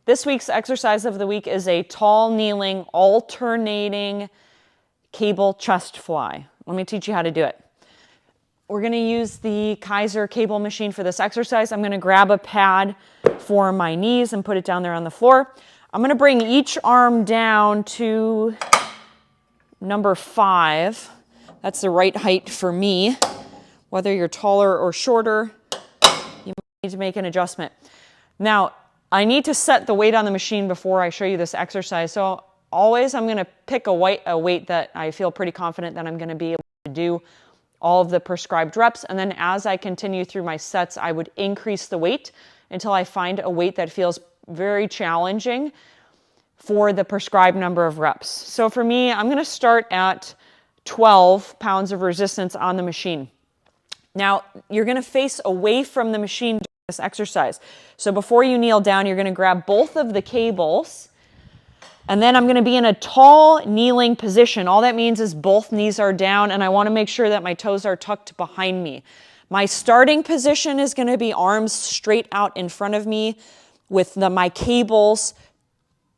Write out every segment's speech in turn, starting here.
This week's exercise of the week is a tall, kneeling, alternating cable chest fly. Let me teach you how to do it. We're going to use the Kaiser cable machine for this exercise. I'm going to grab a pad for my knees and put it down there on the floor. I'm going to bring each arm down to number 5. That's the right height for me. Whether you're taller or shorter, you might need to make an adjustment. Now, I need to set the weight on the machine before I show you this exercise. So always I'm going to pick a weight that I feel pretty confident that I'm going to be able to do all of the prescribed reps. And then as I continue through my sets, I would increase the weight until I find a weight that feels very challenging for the prescribed number of reps. So for me, I'm going to start at 12 pounds of resistance on the machine. Now, you're going to face away from the machine during this exercise. So before you kneel down, you're going to grab both of the cables, and then I'm going to be in a tall kneeling position. All that means is both knees are down, and I want to make sure that my toes are tucked behind me. My starting position is going to be arms straight out in front of me with my cables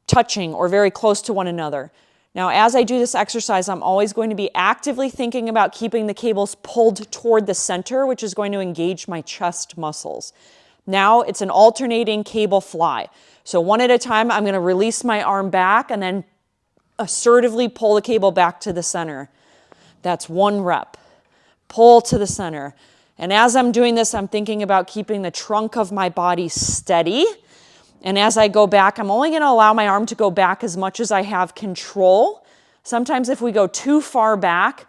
touching or very close to one another. Now, as I do this exercise, I'm always going to be actively thinking about keeping the cables pulled toward the center, which is going to engage my chest muscles. Now, it's an alternating cable fly. So one at a time, I'm going to release my arm back and then assertively pull the cable back to the center. That's 1 rep. Pull to the center. And as I'm doing this, I'm thinking about keeping the trunk of my body steady. And as I go back, I'm only going to allow my arm to go back as much as I have control. Sometimes if we go too far back,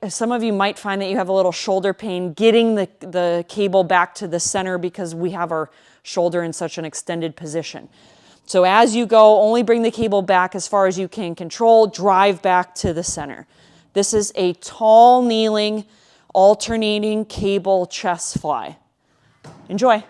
some of you might find that you have a little shoulder pain getting the cable back to the center because we have our shoulder in such an extended position. So as you go, only bring the cable back as far as you can control, drive back to the center. This is a tall, kneeling, alternating cable chest fly. Enjoy.